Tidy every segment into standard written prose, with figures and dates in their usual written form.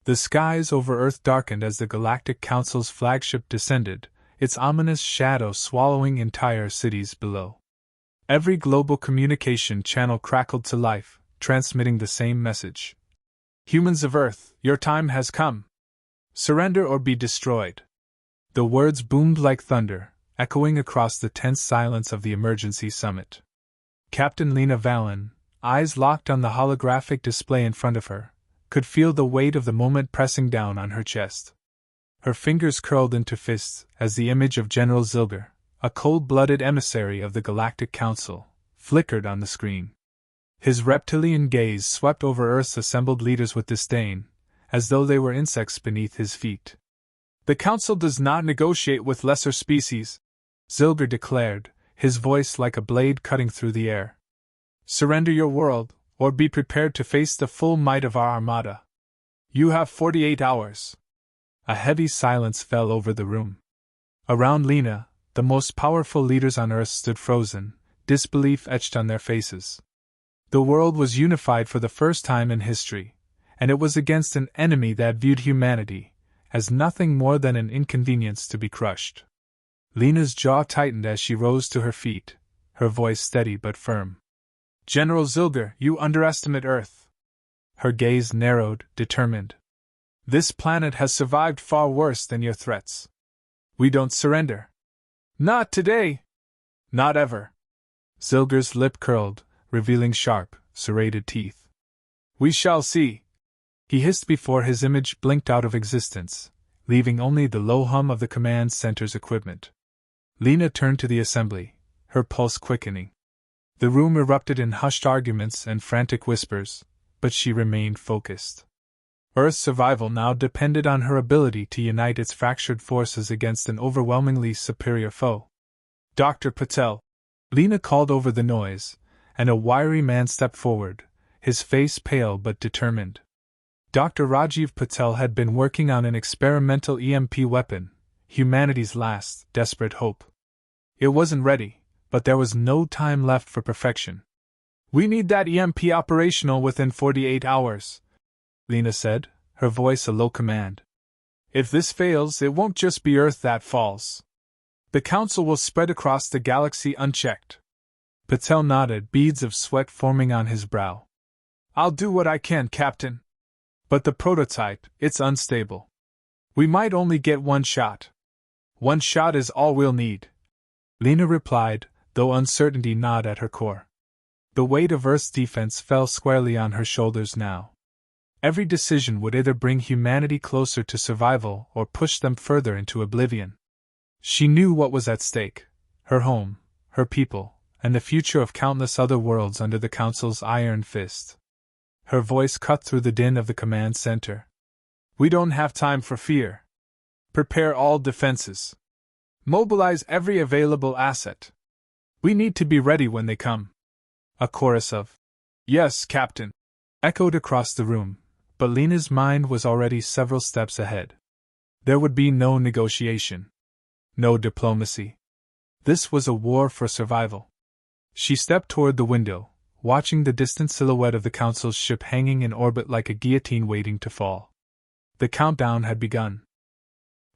The skies over Earth darkened as the Galactic Council's flagship descended, its ominous shadow swallowing entire cities below. Every global communication channel crackled to life, transmitting the same message. Humans of Earth, your time has come. Surrender or be destroyed. The words boomed like thunder, echoing across the tense silence of the emergency summit. Captain Lena Valen, eyes locked on the holographic display in front of her, could feel the weight of the moment pressing down on her chest. Her fingers curled into fists as the image of General Zilger, a cold-blooded emissary of the Galactic Council, flickered on the screen. His reptilian gaze swept over Earth's assembled leaders with disdain, as though they were insects beneath his feet. The Council does not negotiate with lesser species, Zilger declared, his voice like a blade cutting through the air. Surrender your world, or be prepared to face the full might of our armada. You have 48 hours. A heavy silence fell over the room. Around Lena, the most powerful leaders on Earth stood frozen, disbelief etched on their faces. The world was unified for the first time in history, and it was against an enemy that viewed humanity as nothing more than an inconvenience to be crushed. Lena's jaw tightened as she rose to her feet, her voice steady but firm. General Zilger, you underestimate Earth. Her gaze narrowed, determined. This planet has survived far worse than your threats. We don't surrender. Not today. Not ever. Zilger's lip curled, revealing sharp, serrated teeth. We shall see. He hissed before his image blinked out of existence, leaving only the low hum of the command center's equipment. Lena turned to the assembly, her pulse quickening. The room erupted in hushed arguments and frantic whispers, but she remained focused. Earth's survival now depended on her ability to unite its fractured forces against an overwhelmingly superior foe. Dr. Patel, Lena called over the noise, and a wiry man stepped forward, his face pale but determined. Dr. Rajiv Patel had been working on an experimental EMP weapon, humanity's last, desperate hope. It wasn't ready, but there was no time left for perfection. We need that EMP operational within 48 hours, Lena said, her voice a low command. If this fails, it won't just be Earth that falls. The Council will spread across the galaxy unchecked. Patel nodded, beads of sweat forming on his brow. I'll do what I can, Captain. But the prototype, it's unstable. We might only get one shot. One shot is all we'll need, Lena replied, though uncertainty gnawed at her core. The weight of Earth's defense fell squarely on her shoulders now. Every decision would either bring humanity closer to survival or push them further into oblivion. She knew what was at stake: her home, her people, and the future of countless other worlds under the Council's iron fist. Her voice cut through the din of the command center. We don't have time for fear. Prepare all defenses. Mobilize every available asset. We need to be ready when they come. A chorus of, Yes, Captain, echoed across the room, but Lena's mind was already several steps ahead. There would be no negotiation. No diplomacy. This was a war for survival. She stepped toward the window, watching the distant silhouette of the Council's ship hanging in orbit like a guillotine waiting to fall. The countdown had begun.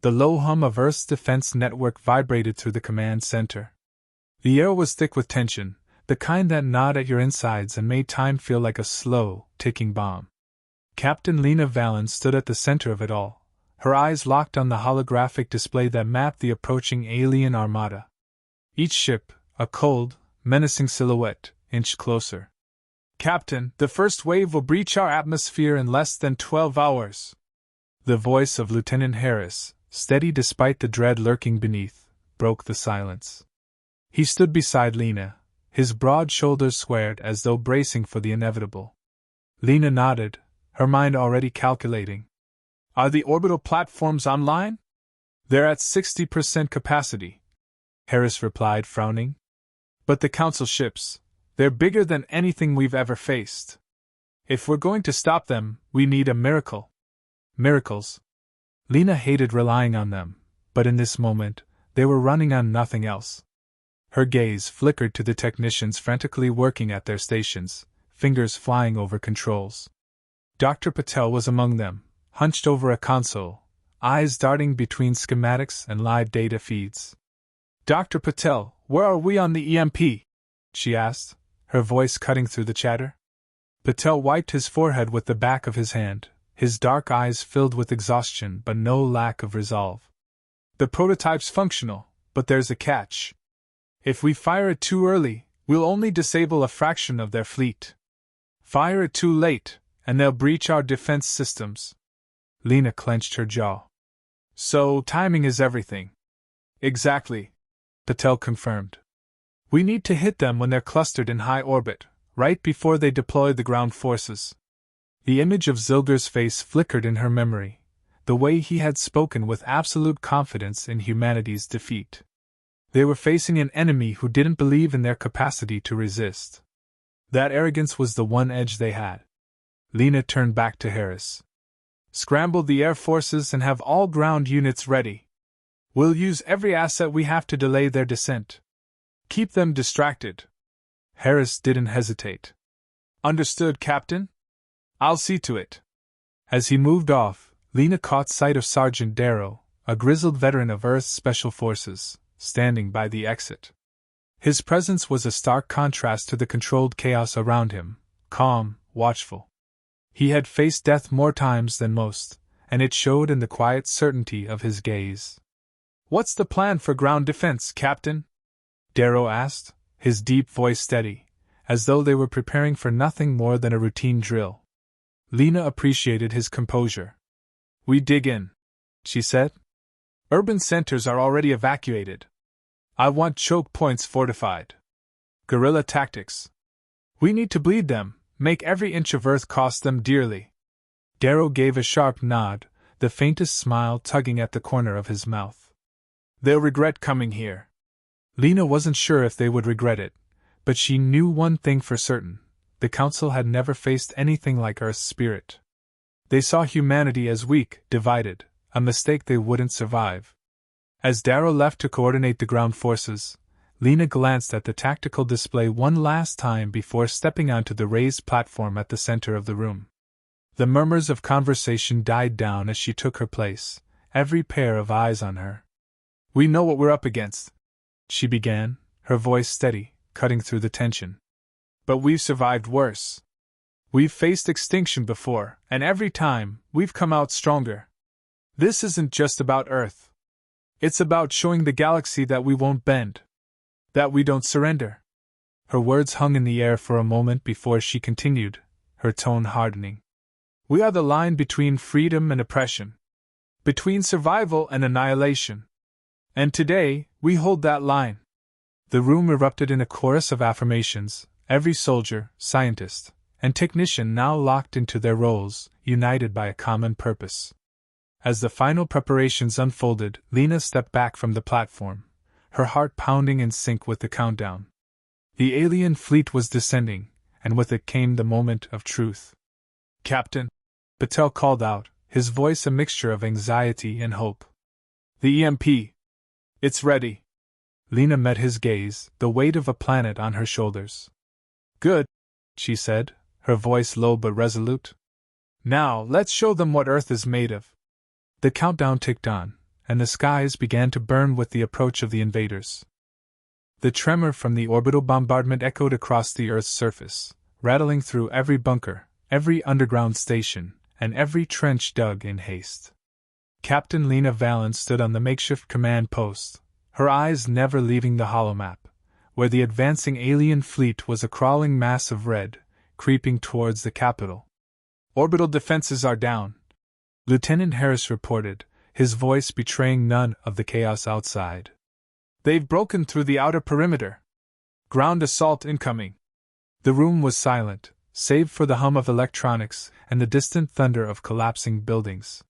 The low hum of Earth's defense network vibrated through the command center. The air was thick with tension, the kind that gnawed at your insides and made time feel like a slow, ticking bomb. Captain Lena Valen stood at the center of it all, her eyes locked on the holographic display that mapped the approaching alien armada. Each ship, a cold, menacing silhouette, inched closer. Captain, the first wave will breach our atmosphere in less than 12 hours. The voice of Lieutenant Harris, steady despite the dread lurking beneath, broke the silence. He stood beside Lena, his broad shoulders squared as though bracing for the inevitable. Lena nodded, her mind already calculating. Are the orbital platforms online? They're at 60% capacity, Harris replied, frowning. But the Council ships, they're bigger than anything we've ever faced. If we're going to stop them, we need a miracle. Miracles. Lena hated relying on them, but in this moment, they were running on nothing else. Her gaze flickered to the technicians frantically working at their stations, fingers flying over controls. Dr. Patel was among them, hunched over a console, eyes darting between schematics and live data feeds. Dr. Patel, where are we on the EMP? She asked, her voice cutting through the chatter. Patel wiped his forehead with the back of his hand, his dark eyes filled with exhaustion but no lack of resolve. The prototype's functional, but there's a catch. If we fire it too early, we'll only disable a fraction of their fleet. Fire it too late, and they'll breach our defense systems. Lena clenched her jaw. So, timing is everything. Exactly, Patel confirmed. We need to hit them when they're clustered in high orbit, right before they deploy the ground forces. The image of Zilger's face flickered in her memory, the way he had spoken with absolute confidence in humanity's defeat. They were facing an enemy who didn't believe in their capacity to resist. That arrogance was the one edge they had. Lena turned back to Harris. Scramble the air forces and have all ground units ready. We'll use every asset we have to delay their descent. Keep them distracted. Harris didn't hesitate. Understood, Captain? I'll see to it. As he moved off, Lena caught sight of Sergeant Darrow, a grizzled veteran of Earth's Special Forces, standing by the exit. His presence was a stark contrast to the controlled chaos around him, calm, watchful. He had faced death more times than most, and it showed in the quiet certainty of his gaze. What's the plan for ground defense, Captain? Darrow asked, his deep voice steady, as though they were preparing for nothing more than a routine drill. Lena appreciated his composure. We dig in, she said. Urban centers are already evacuated. I want choke points fortified. Guerrilla tactics. We need to bleed them, make every inch of Earth cost them dearly. Darrow gave a sharp nod, the faintest smile tugging at the corner of his mouth. They'll regret coming here. Lena wasn't sure if they would regret it, but she knew one thing for certain. The Council had never faced anything like Earth's spirit. They saw humanity as weak, divided, a mistake they wouldn't survive. As Darrow left to coordinate the ground forces, Lena glanced at the tactical display one last time before stepping onto the raised platform at the center of the room. The murmurs of conversation died down as she took her place, every pair of eyes on her. We know what we're up against, she began, her voice steady, cutting through the tension. But we've survived worse. We've faced extinction before, and every time, we've come out stronger. This isn't just about Earth. It's about showing the galaxy that we won't bend. That we don't surrender. Her words hung in the air for a moment before she continued, her tone hardening. We are the line between freedom and oppression. Between survival and annihilation. And today, we hold that line. The room erupted in a chorus of affirmations, every soldier, scientist, and technician now locked into their roles, united by a common purpose. As the final preparations unfolded, Lena stepped back from the platform, her heart pounding in sync with the countdown. The alien fleet was descending, and with it came the moment of truth. Captain, Patel called out, his voice a mixture of anxiety and hope. The EMP. It's ready. Lena met his gaze, the weight of a planet on her shoulders. Good, she said, her voice low but resolute. Now, let's show them what Earth is made of. The countdown ticked on, and the skies began to burn with the approach of the invaders. The tremor from the orbital bombardment echoed across the Earth's surface, rattling through every bunker, every underground station, and every trench dug in haste. Captain Lena Valen stood on the makeshift command post, her eyes never leaving the holomap, where the advancing alien fleet was a crawling mass of red, creeping towards the capital. Orbital defenses are down, Lieutenant Harris reported, his voice betraying none of the chaos outside. They've broken through the outer perimeter. Ground assault incoming. The room was silent, save for the hum of electronics and the distant thunder of collapsing buildings.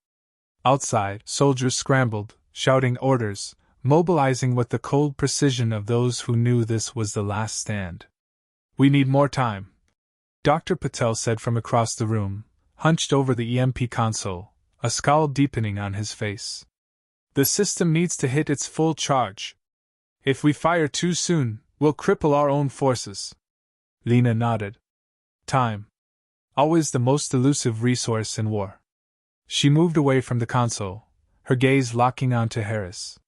Outside, soldiers scrambled, shouting orders, mobilizing with the cold precision of those who knew this was the last stand. We need more time, Dr. Patel said from across the room, hunched over the EMP console, a scowl deepening on his face. The system needs to hit its full charge. If we fire too soon, we'll cripple our own forces. Lena nodded. Time. Always the most elusive resource in war. She moved away from the console, her gaze locking onto Harris.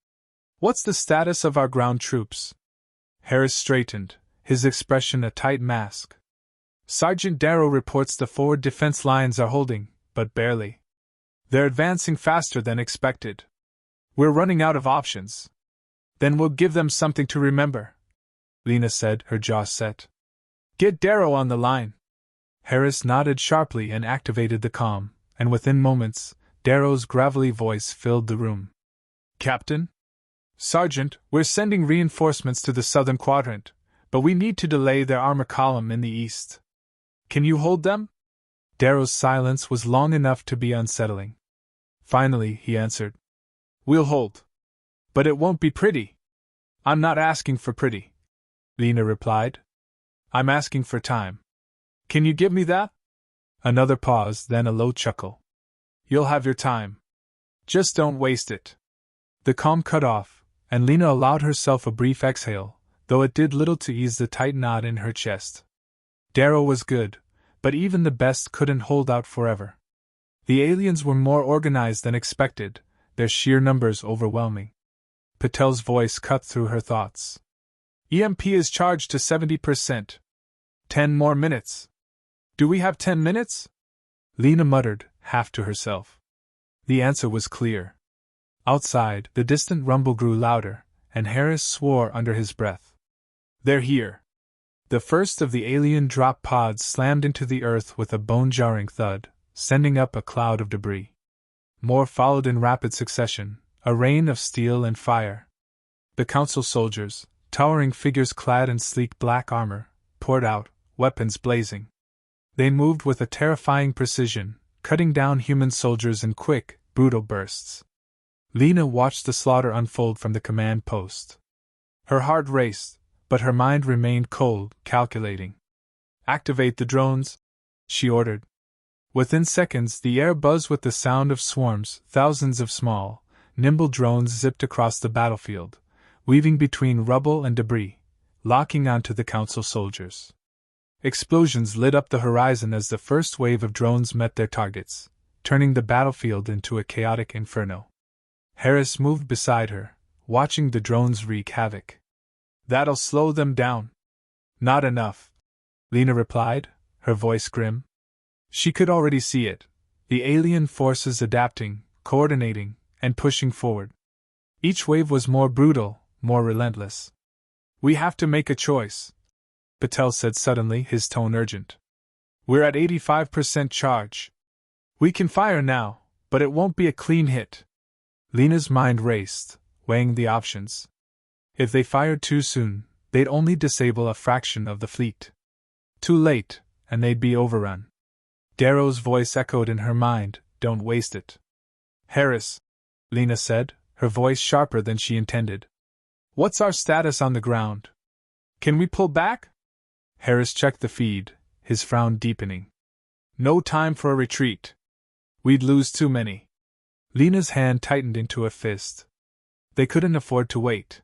What's the status of our ground troops? Harris straightened, his expression a tight mask. Sergeant Darrow reports the forward defense lines are holding, but barely. They're advancing faster than expected. We're running out of options. Then we'll give them something to remember, Lena said, her jaw set. Get Darrow on the line. Harris nodded sharply and activated the comm, and within moments, Darrow's gravelly voice filled the room. Captain? Sergeant, we're sending reinforcements to the southern quadrant, but we need to delay their armor column in the east. Can you hold them? Darrow's silence was long enough to be unsettling. Finally, he answered. We'll hold. But it won't be pretty. I'm not asking for pretty, Lena replied. I'm asking for time. Can you give me that? Another pause, then a low chuckle. You'll have your time. Just don't waste it. The comm cut off, and Lena allowed herself a brief exhale, though it did little to ease the tight knot in her chest. Darrow was good, but even the best couldn't hold out forever. The aliens were more organized than expected, their sheer numbers overwhelming. Patel's voice cut through her thoughts. EMP is charged to 70%. 10 more minutes. Do we have 10 minutes? Lena muttered, half to herself. The answer was clear. Outside, the distant rumble grew louder, and Harris swore under his breath. They're here. The first of the alien drop pods slammed into the earth with a bone-jarring thud, sending up a cloud of debris. More followed in rapid succession, a rain of steel and fire. The council soldiers, towering figures clad in sleek black armor, poured out, weapons blazing. They moved with a terrifying precision, cutting down human soldiers in quick, brutal bursts. Lena watched the slaughter unfold from the command post. Her heart raced, but her mind remained cold, calculating. Activate the drones, she ordered. Within seconds, the air buzzed with the sound of swarms, thousands of small, nimble drones zipped across the battlefield, weaving between rubble and debris, locking onto the council soldiers. Explosions lit up the horizon as the first wave of drones met their targets, turning the battlefield into a chaotic inferno. Harris moved beside her, watching the drones wreak havoc. That'll slow them down. Not enough, Lena replied, her voice grim. She could already see it, the alien forces adapting, coordinating, and pushing forward. Each wave was more brutal, more relentless. We have to make a choice, Patel said suddenly, his tone urgent. We're at 85% charge. We can fire now, but it won't be a clean hit. Lena's mind raced, weighing the options. If they fired too soon, they'd only disable a fraction of the fleet. Too late, and they'd be overrun. Darrow's voice echoed in her mind, don't waste it. Harris, Lena said, her voice sharper than she intended. What's our status on the ground? Can we pull back? Harris checked the feed, his frown deepening. No time for a retreat. We'd lose too many. Lena's hand tightened into a fist. They couldn't afford to wait.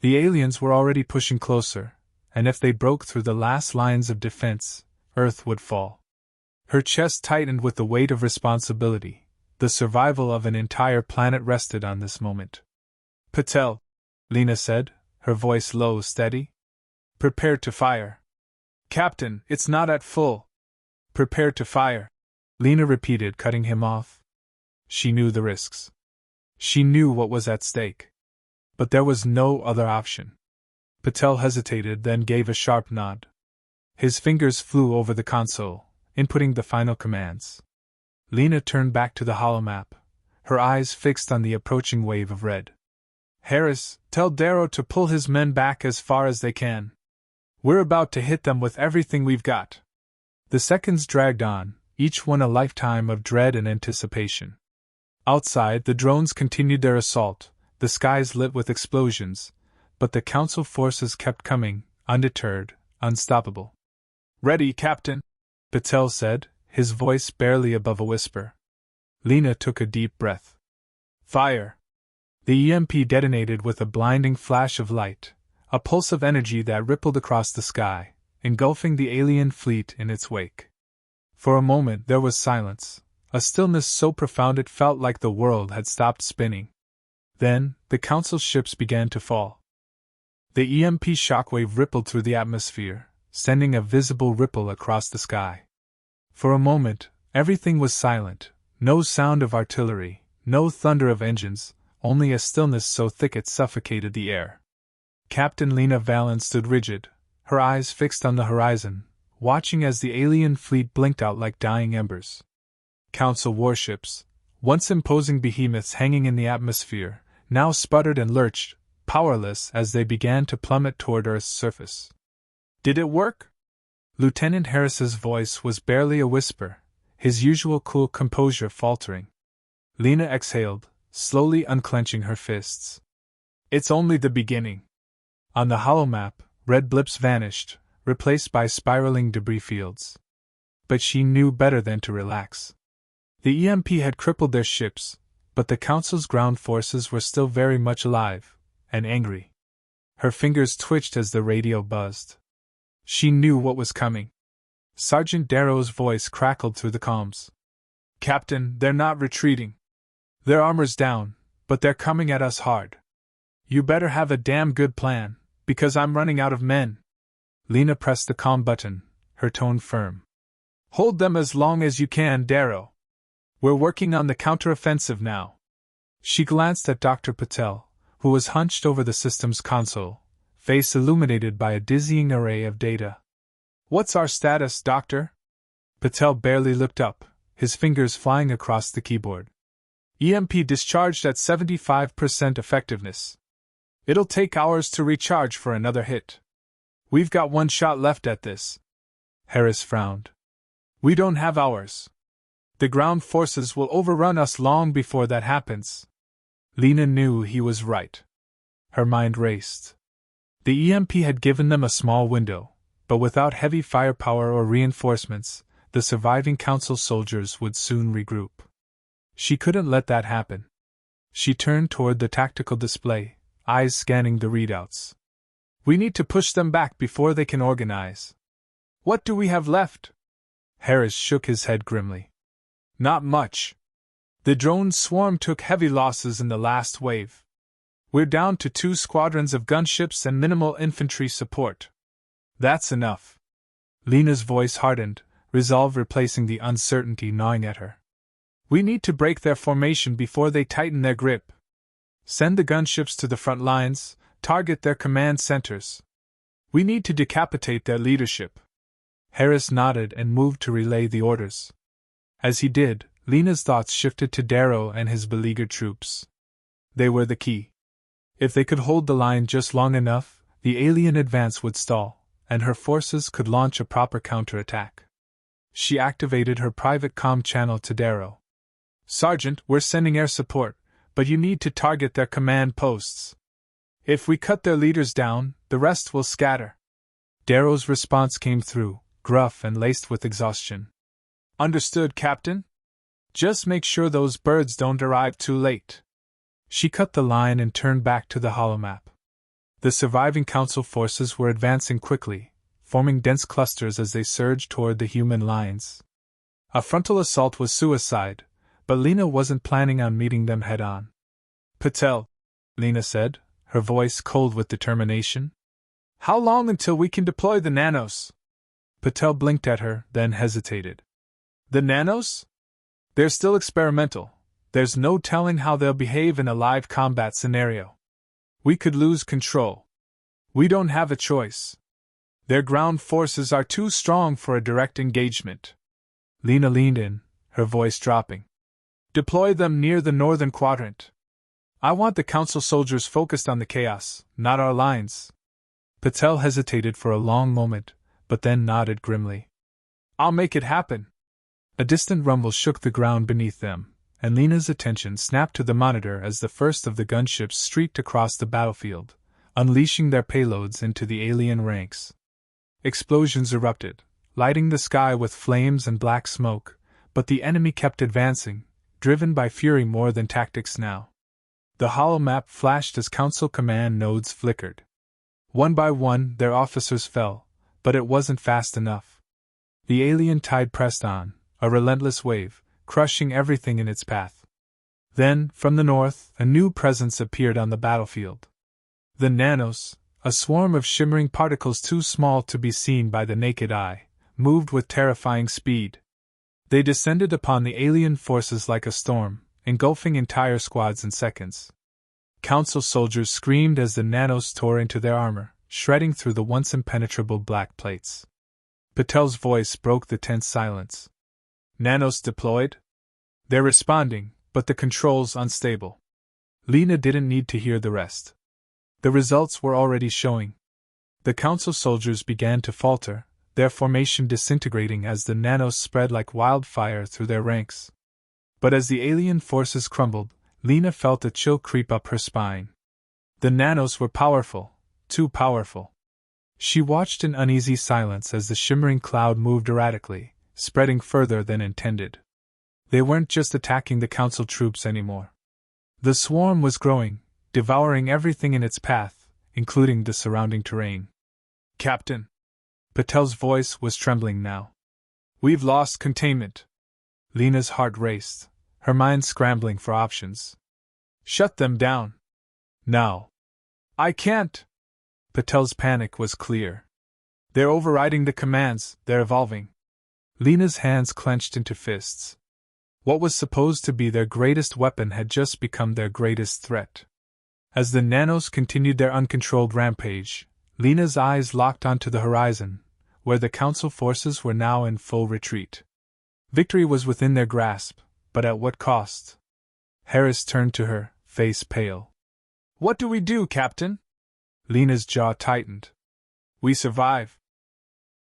The aliens were already pushing closer, and if they broke through the last lines of defense, Earth would fall. Her chest tightened with the weight of responsibility. The survival of an entire planet rested on this moment. Patel, Lena said, her voice low, steady. Prepare to fire. Captain, it's not at full. Prepare to fire, Lena repeated, cutting him off. She knew the risks. She knew what was at stake. But there was no other option. Patel hesitated, then gave a sharp nod. His fingers flew over the console, inputting the final commands. Lena turned back to the holomap, her eyes fixed on the approaching wave of red. Harris, tell Darrow to pull his men back as far as they can. We're about to hit them with everything we've got. The seconds dragged on, each one a lifetime of dread and anticipation. Outside, the drones continued their assault, the skies lit with explosions, but the council forces kept coming, undeterred, unstoppable. Ready, Captain, Patel said, his voice barely above a whisper. Lena took a deep breath. Fire! The EMP detonated with a blinding flash of light, a pulse of energy that rippled across the sky, engulfing the alien fleet in its wake. For a moment there was silence, a stillness so profound it felt like the world had stopped spinning. Then, the Council's ships began to fall. The EMP shockwave rippled through the atmosphere, sending a visible ripple across the sky. For a moment, everything was silent, no sound of artillery, no thunder of engines, only a stillness so thick it suffocated the air. Captain Lena Valen stood rigid, her eyes fixed on the horizon, watching as the alien fleet blinked out like dying embers. Council warships, once imposing behemoths hanging in the atmosphere, now sputtered and lurched, powerless as they began to plummet toward Earth's surface. Did it work? Lieutenant Harris's voice was barely a whisper, his usual cool composure faltering. Lena exhaled, slowly unclenching her fists. It's only the beginning. On the holomap, red blips vanished, replaced by spiraling debris fields. But she knew better than to relax. The EMP had crippled their ships, but the Council's ground forces were still very much alive, and angry. Her fingers twitched as the radio buzzed. She knew what was coming. Sergeant Darrow's voice crackled through the comms. Captain, they're not retreating. Their armor's down, but they're coming at us hard. You better have a damn good plan, because I'm running out of men. Lena pressed the comm button, her tone firm. Hold them as long as you can, Darrow. We're working on the counteroffensive now. She glanced at Dr. Patel, who was hunched over the system's console, face illuminated by a dizzying array of data. What's our status, Doctor? Patel barely looked up, his fingers flying across the keyboard. EMP discharged at 75% effectiveness. It'll take hours to recharge for another hit. We've got one shot left at this. Harris frowned. We don't have hours. The ground forces will overrun us long before that happens. Lena knew he was right. Her mind raced. The EMP had given them a small window, but without heavy firepower or reinforcements, the surviving Council soldiers would soon regroup. She couldn't let that happen. She turned toward the tactical display, eyes scanning the readouts. We need to push them back before they can organize. What do we have left? Harris shook his head grimly. Not much. The drone swarm took heavy losses in the last wave. We're down to 2 squadrons of gunships and minimal infantry support. That's enough. Lena's voice hardened, resolve replacing the uncertainty gnawing at her. We need to break their formation before they tighten their grip. Send the gunships to the front lines, target their command centers. We need to decapitate their leadership. Harris nodded and moved to relay the orders. As he did, Lena's thoughts shifted to Darrow and his beleaguered troops. They were the key. If they could hold the line just long enough, the alien advance would stall, and her forces could launch a proper counterattack. She activated her private comm channel to Darrow. Sergeant, we're sending air support, but you need to target their command posts. If we cut their leaders down, the rest will scatter. Darrow's response came through, gruff and laced with exhaustion. Understood, Captain? Just make sure those birds don't arrive too late. She cut the line and turned back to the holomap. The surviving Council forces were advancing quickly, forming dense clusters as they surged toward the human lines. A frontal assault was suicide, but Lena wasn't planning on meeting them head-on. Patel, Lena said, her voice cold with determination. How long until we can deploy the nanos? Patel blinked at her, then hesitated. The nanos? They're still experimental. There's no telling how they'll behave in a live combat scenario. We could lose control. We don't have a choice. Their ground forces are too strong for a direct engagement. Lena leaned in, her voice dropping. Deploy them near the northern quadrant. I want the Council soldiers focused on the chaos, not our lines. Patel hesitated for a long moment, but then nodded grimly. I'll make it happen. A distant rumble shook the ground beneath them, and Lena's attention snapped to the monitor as the first of the gunships streaked across the battlefield, unleashing their payloads into the alien ranks. Explosions erupted, lighting the sky with flames and black smoke, but the enemy kept advancing, driven by fury more than tactics now. The holomap flashed as Council command nodes flickered. One by one, their officers fell, but it wasn't fast enough. The alien tide pressed on, a relentless wave, crushing everything in its path. Then, from the north, a new presence appeared on the battlefield. The Nanos, a swarm of shimmering particles too small to be seen by the naked eye, moved with terrifying speed. They descended upon the alien forces like a storm, engulfing entire squads in seconds. Council soldiers screamed as the Nanos tore into their armor, shredding through the once impenetrable black plates. Patel's voice broke the tense silence. Nanos deployed? They're responding, but the controls unstable. Lena didn't need to hear the rest. The results were already showing. The council soldiers began to falter, their formation disintegrating as the Nanos spread like wildfire through their ranks. But as the alien forces crumbled, Lena felt a chill creep up her spine. The Nanos were powerful, too powerful. She watched in uneasy silence as the shimmering cloud moved erratically, spreading further than intended. They weren't just attacking the council troops anymore. The swarm was growing, devouring everything in its path, including the surrounding terrain. Captain! Patel's voice was trembling now. We've lost containment. Lena's heart raced, her mind scrambling for options. Shut them down. Now. I can't! Patel's panic was clear. They're overriding the commands, they're evolving. Lena's hands clenched into fists. What was supposed to be their greatest weapon had just become their greatest threat. As the Nanos continued their uncontrolled rampage, Lena's eyes locked onto the horizon, where the council forces were now in full retreat. Victory was within their grasp, but at what cost? Harris turned to her, face pale. What do we do, Captain? Lena's jaw tightened. We survive.